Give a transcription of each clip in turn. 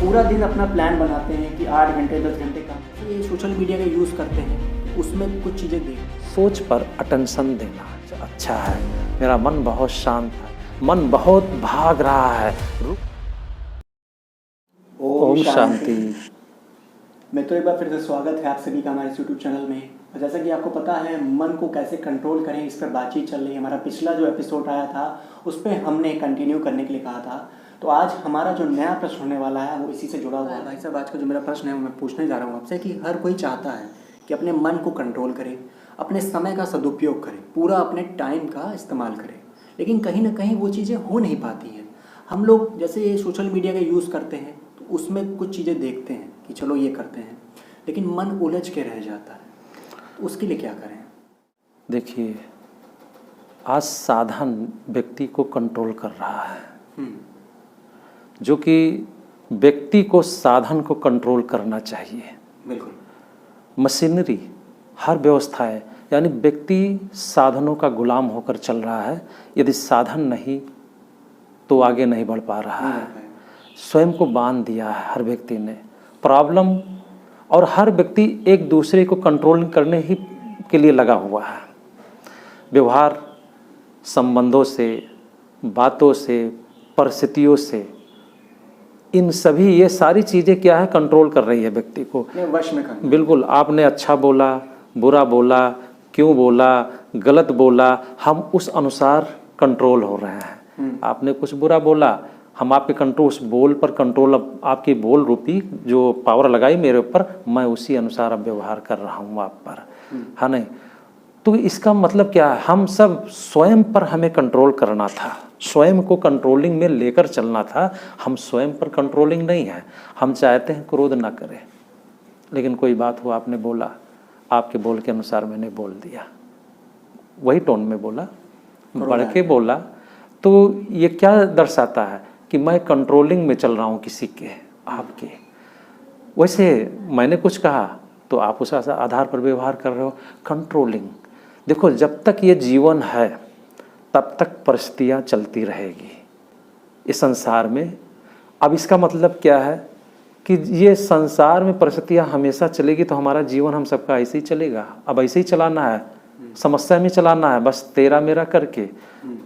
पूरा दिन अपना प्लान बनाते हैं कि 8 घंटे 10 घंटे का ये सोशल मीडिया का यूज़ करते हैं, उसमें कुछ चीज़ें देख सोच पर अटेंशन देना अच्छा है। मेरा मन बहुत शांत है, मन बहुत भाग रहा है। ओम शांति। मैं तो एक बार फिर से स्वागत है आप सभी का हमारे यूट्यूब चैनल में। और जैसा कि आपको पता है मन को कैसे कंट्रोल करें, इस पर बातचीत चल रही है। हमारा पिछला जो एपिसोड आया था उस पर हमने कंटिन्यू करने के लिए कहा था। तो आज हमारा जो नया प्रश्न होने वाला है वो इसी से जुड़ा हुआ है। भाई साहब, आज का जो मेरा प्रश्न है वो मैं पूछने जा रहा हूँ आपसे कि हर कोई चाहता है कि अपने मन को कंट्रोल करे, अपने समय का सदुपयोग करे, पूरा अपने टाइम का इस्तेमाल करे, लेकिन कहीं ना कहीं वो चीज़ें हो नहीं पाती हैं। हम लोग जैसे सोशल मीडिया का यूज़ करते हैं तो उसमें कुछ चीज़ें देखते हैं कि चलो ये करते हैं, लेकिन मन उलझ के रह जाता है। तो उसके लिए क्या करें? देखिए, आज साधन व्यक्ति को कंट्रोल कर रहा है, जो कि व्यक्ति को साधन को कंट्रोल करना चाहिए। बिल्कुल। मशीनरी, हर व्यवस्थाएं, यानी व्यक्ति साधनों का गुलाम होकर चल रहा है। यदि साधन नहीं तो आगे नहीं बढ़ पा रहा है। स्वयं को बांध दिया है हर व्यक्ति ने प्रॉब्लम, और हर व्यक्ति एक दूसरे को कंट्रोल करने ही के लिए लगा हुआ है। व्यवहार, संबंधों से, बातों से, परिस्थितियों से, इन सभी ये सारी चीज़ें क्या है, कंट्रोल कर रही है व्यक्ति को वश में करना। बिल्कुल। आपने अच्छा बोला, बुरा बोला, क्यों बोला, गलत बोला, हम उस अनुसार कंट्रोल हो रहे हैं। आपने कुछ बुरा बोला, हम आपके कंट्रोल, उस बोल पर कंट्रोल, अब आपकी बोल रूपी जो पावर लगाई मेरे ऊपर, मैं उसी अनुसार अब व्यवहार कर रहा हूँ आप पर, है नहीं? तो इसका मतलब क्या है, हम सब स्वयं पर हमें कंट्रोल करना था, स्वयं को कंट्रोलिंग में लेकर चलना था। हम स्वयं पर कंट्रोलिंग नहीं है। हम चाहते हैं क्रोध ना करें, लेकिन कोई बात हो, आपने बोला, आपके बोल के अनुसार मैंने बोल दिया, वही टोन में बोला, बढ़ के बोला, तो ये क्या दर्शाता है कि मैं कंट्रोलिंग में चल रहा हूँ किसी के, आपके। वैसे मैंने कुछ कहा तो आप उस आधार पर व्यवहार कर रहे हो, कंट्रोलिंग। देखो, जब तक ये जीवन है तब तक परिस्थितियाँ चलती रहेगी इस संसार में। अब इसका मतलब क्या है कि ये संसार में परिस्थितियाँ हमेशा चलेगी, तो हमारा जीवन हम सबका ऐसे ही चलेगा। अब ऐसे ही चलाना है, समस्या में चलाना है, बस तेरा मेरा करके,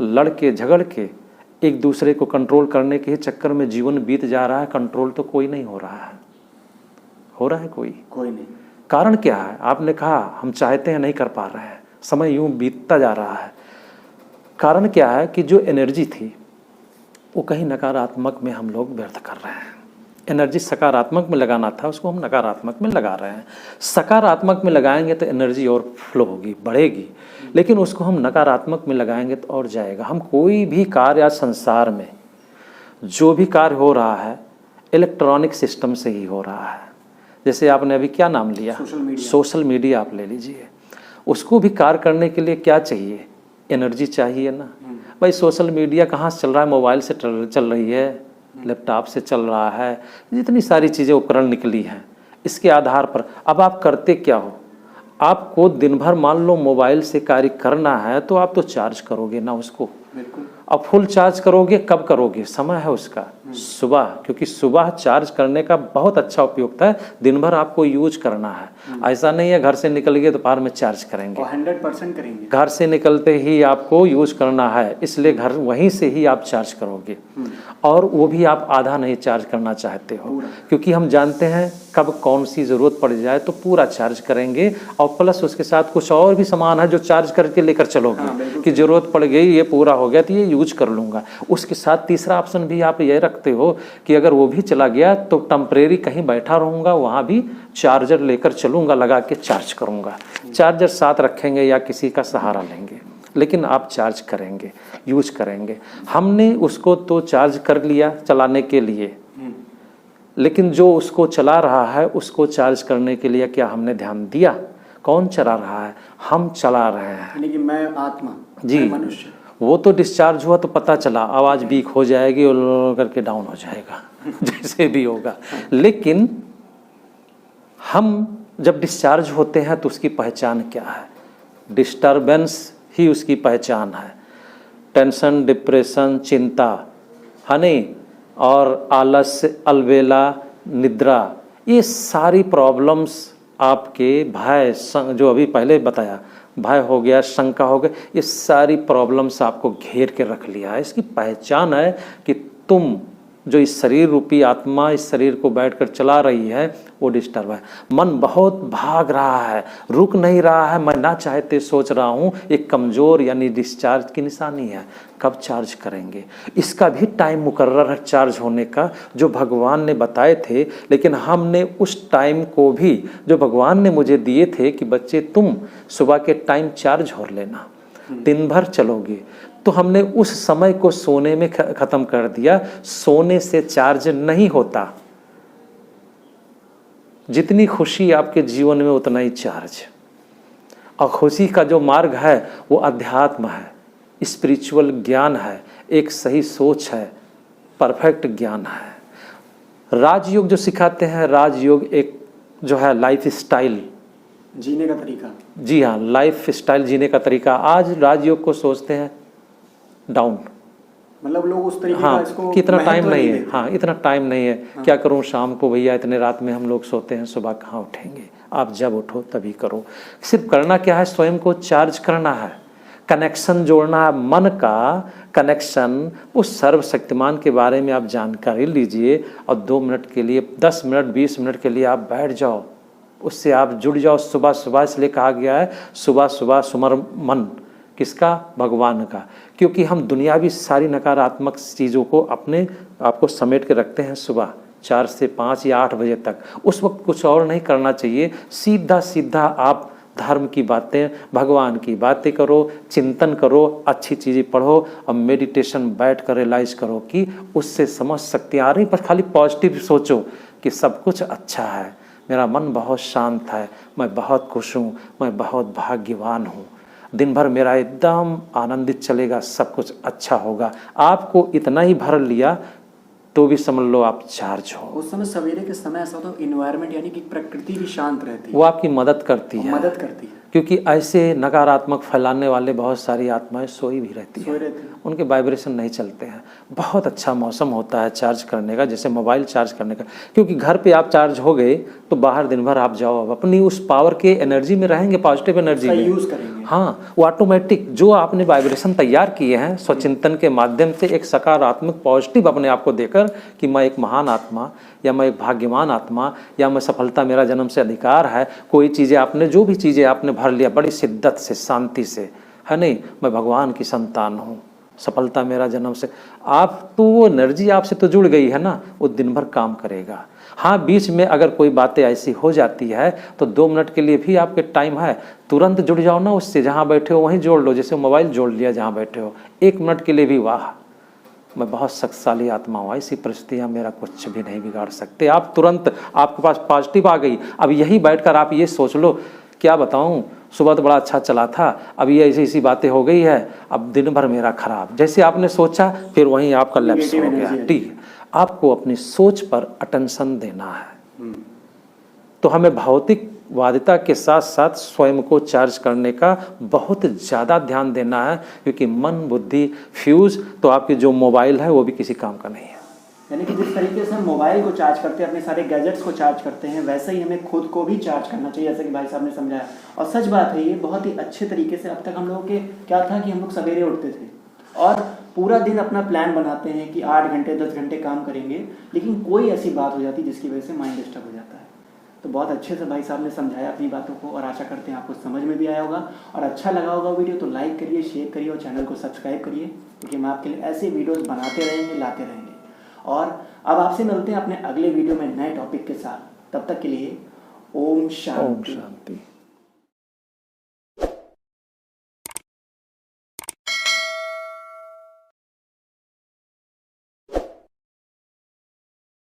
लड़ के झगड़ के, एक दूसरे को कंट्रोल करने के चक्कर में जीवन बीत जा रहा है। कंट्रोल तो कोई नहीं हो रहा है। हो रहा है कोई नहीं। कारण क्या है? आपने कहा हम चाहते हैं, नहीं कर पा रहे हैं, समय यूं बीतता जा रहा है। कारण क्या है कि जो एनर्जी थी वो कहीं नकारात्मक में हम लोग व्यर्थ कर रहे हैं। एनर्जी सकारात्मक में लगाना था, उसको हम नकारात्मक में लगा रहे हैं। सकारात्मक में लगाएंगे तो एनर्जी और फ्लो होगी, बढ़ेगी, लेकिन उसको हम नकारात्मक में लगाएंगे तो और जाएगा। हम कोई भी कार्य आज संसार में जो भी कार्य हो रहा है इलेक्ट्रॉनिक सिस्टम से ही हो रहा है। जैसे आपने अभी क्या नाम लिया, सोशल मीडिया आप ले लीजिए। उसको भी कार्य करने के लिए क्या चाहिए? एनर्जी चाहिए ना। भाई सोशल मीडिया कहाँ से चल रहा है? मोबाइल से चल रही है, लैपटॉप से चल रहा है, जितनी सारी चीज़ें उपकरण निकली हैं। इसके आधार पर अब आप करते क्या हो? आपको दिन भर मान लो मोबाइल से कार्य करना है तो आप तो चार्ज करोगे ना उसको। अब फुल चार्ज करोगे कब करोगे? समय है उसका, सुबह, क्योंकि सुबह चार्ज करने का बहुत अच्छा उपयोग है। दिन भर आपको यूज करना है। ऐसा नहीं है घर से निकल गए तो दोपहर में चार्ज करेंगे, 100% करेंगे। घर से निकलते ही आपको यूज करना है, इसलिए घर वहीं से ही आप चार्ज करोगे। और वो भी आप आधा नहीं चार्ज करना चाहते हो, क्योंकि हम जानते हैं कब कौन सी ज़रूरत पड़ जाए तो पूरा चार्ज करेंगे। और प्लस उसके साथ कुछ और भी सामान है जो चार्ज करके लेकर चलोगे कि ज़रूरत पड़ गई, ये पूरा हो गया तो ये यूज कर लूँगा। उसके साथ तीसरा ऑप्शन भी आप ये रखते हो कि अगर वो भी चला गया तो टेम्परेरी कहीं बैठा रहूँगा, वहाँ भी चार्जर लेकर चलूँगा, लगा के चार्ज करूँगा। चार्जर साथ रखेंगे या किसी का सहारा लेंगे, लेकिन आप चार्ज करेंगे, यूज करेंगे। हमने उसको तो चार्ज कर लिया चलाने के लिए, लेकिन जो उसको चला रहा है उसको चार्ज करने के लिए क्या हमने ध्यान दिया? कौन चला रहा है? हम चला रहे हैं। यानी कि मैं आत्मा, जी, मैं मनुष्य। वो तो डिस्चार्ज हुआ तो पता चला, आवाज़ वीक हो जाएगी और करके डाउन हो जाएगा जैसे भी होगा। लेकिन हम जब डिस्चार्ज होते हैं तो उसकी पहचान क्या है? डिस्टर्बेंस ही उसकी पहचान है। टेंशन, डिप्रेशन, चिंता, है नहीं, और आलस्य, अलबेला, निद्रा, ये सारी प्रॉब्लम्स आपके भय, जो अभी पहले बताया, भय हो गया, शंका हो गया, ये सारी प्रॉब्लम्स आपको घेर के रख लिया है। इसकी पहचान है कि तुम जो इस शरीर रूपी आत्मा इस शरीर को बैठकर चला रही है वो डिस्टर्ब है। मन बहुत भाग रहा है, रुक नहीं रहा है, मैं ना चाहते सोच रहा हूँ, एक कमज़ोर यानी डिस्चार्ज की निशानी है। कब चार्ज करेंगे? इसका भी टाइम मुकर्रर है चार्ज होने का, जो भगवान ने बताए थे। लेकिन हमने उस टाइम को भी जो भगवान ने मुझे दिए थे कि बच्चे तुम सुबह के टाइम चार्ज हो लेना, दिन भर चलोगे, तो हमने उस समय को सोने में ख़त्म कर दिया। सोने से चार्ज नहीं होता। जितनी खुशी आपके जीवन में उतना ही चार्ज। और खुशी का जो मार्ग है वो अध्यात्म है, स्पिरिचुअल ज्ञान है, एक सही सोच है, परफेक्ट ज्ञान है। राजयोग जो सिखाते हैं, राजयोग एक जो है लाइफ स्टाइल जीने का तरीका। जी हाँ, लाइफ स्टाइल जीने का तरीका। आज राजयोग को सोचते हैं डाउन, मतलब लोग उस तरीके हाँ, का इसको कि इतना टाइम नहीं है, हाँ, इतना टाइम नहीं है, हाँ। क्या करूं शाम को भैया, इतने रात में हम लोग सोते हैं, सुबह कहाँ उठेंगे? आप जब उठो तभी करो। सिर्फ करना क्या है? स्वयं को चार्ज करना है, कनेक्शन जोड़ना है, मन का कनेक्शन उस सर्वशक्तिमान के बारे में आप जानकारी लीजिए और 2 मिनट के लिए, 10 मिनट 20 मिनट के लिए आप बैठ जाओ, उससे आप जुड़ जाओ। सुबह सुबह इसलिए कहा गया है सुबह सुबह सुमर मन, किसका? भगवान का। क्योंकि हम दुनियावी सारी नकारात्मक चीज़ों को अपने आप को समेट के रखते हैं सुबह 4 से 5 या 8 बजे तक। उस वक्त कुछ और नहीं करना चाहिए, सीधा सीधा आप धर्म की बातें, भगवान की बातें करो, चिंतन करो, अच्छी चीज़ें पढ़ो और मेडिटेशन बैठ कर रियलाइज़ करो कि उससे समझ शक्ति आ रही। पर खाली पॉजिटिव सोचो कि सब कुछ अच्छा है, मेरा मन बहुत शांत है, मैं बहुत खुश हूँ, मैं बहुत भाग्यवान हूँ, दिन भर मेरा एकदम आनंदित चलेगा, सब कुछ अच्छा होगा। आपको इतना ही भर लिया तो भी समझ लो आप चार्ज हो। उस समय सवेरे के समय ऐसा तो इन्वायरमेंट यानी कि प्रकृति भी शांत रहती है, वो आपकी मदद करती है, क्योंकि ऐसे नकारात्मक फैलाने वाले बहुत सारी आत्माएं सोई भी रहती हैं, उनके वाइब्रेशन नहीं चलते हैं। बहुत अच्छा मौसम होता है चार्ज करने का, जैसे मोबाइल चार्ज करने का। क्योंकि घर पे आप चार्ज हो गए तो बाहर दिन भर आप जाओ, अपनी उस पावर के एनर्जी में रहेंगे, पॉजिटिव एनर्जी में यूज करेंगे। हाँ, वो ऑटोमेटिक जो आपने वाइब्रेशन तैयार किए हैं स्वचिंतन के माध्यम से, एक सकारात्मक पॉजिटिव अपने आप को देकर कि मैं एक महान आत्मा, या मैं एक भाग्यवान आत्मा, या मैं सफलता मेरा जन्म से अधिकार है। कोई चीज़ें आपने, जो भी चीज़ें आपने भर लिया बड़ी शिद्दत से, शांति से, है नहीं, मैं भगवान की संतान हूँ, सफलता मेरा जन्म से, आप तो वो एनर्जी आपसे तो जुड़ गई है ना, वो दिन भर काम करेगा। हाँ, बीच में अगर कोई बातें ऐसी हो जाती है तो 2 मिनट के लिए भी आपके टाइम है, तुरंत जुड़ जाओ ना उससे, जहाँ बैठे हो वहीं जोड़ लो, जैसे मोबाइल जोड़ लिया जहाँ बैठे हो, 1 मिनट के लिए भी, वाह मैं बहुत शक्तिशाली आत्मा हूँ, ऐसी परिस्थितियाँ मेरा कुछ भी नहीं बिगाड़ सकते। आप तुरंत, आपके पास पॉजिटिव आ गई। अब यही बैठकर आप ये सोच लो, क्या बताऊँ, सुबह तो बड़ा अच्छा चला था, अब ये ऐसी ऐसी बातें हो गई है, अब दिन भर मेरा खराब, जैसे आपने सोचा फिर वहीं आपका लैप्स हो गया। ठीक है, आपको अपनी सोच पर अटेंशन देना है। तो हमें भौतिक वादिता के साथ साथ स्वयं को चार्ज करने का बहुत ज़्यादा ध्यान देना है, क्योंकि मन बुद्धि फ्यूज तो आपके जो मोबाइल है वो भी किसी काम का नहीं है। यानी कि जिस तरीके से हम मोबाइल को चार्ज करते हैं, अपने सारे गैजेट्स को चार्ज करते हैं, वैसे ही हमें खुद को भी चार्ज करना चाहिए, जैसे कि भाई साहब ने समझाया। और सच बात है, ये बहुत ही अच्छे तरीके से अब तक हम लोगों के क्या था कि हम लोग सवेरे उठते थे और पूरा दिन अपना प्लान बनाते हैं कि 8 घंटे 10 घंटे काम करेंगे, लेकिन कोई ऐसी बात हो जाती जिसकी वजह से माइंड डिस्टर्ब हो जाता है। तो बहुत अच्छे से भाई साहब ने समझाया अपनी बातों को, और आशा करते हैं आपको समझ में भी आया होगा और अच्छा लगा होगा वीडियो। तो लाइक करिए, शेयर करिए और चैनल को सब्सक्राइब करिए, क्योंकि हम आपके लिए ऐसे वीडियोस बनाते रहेंगे, लाते रहेंगे। और अब आपसे मिलते हैं अपने अगले वीडियो में नए टॉपिक के साथ। तब तक के लिए ओम शांति।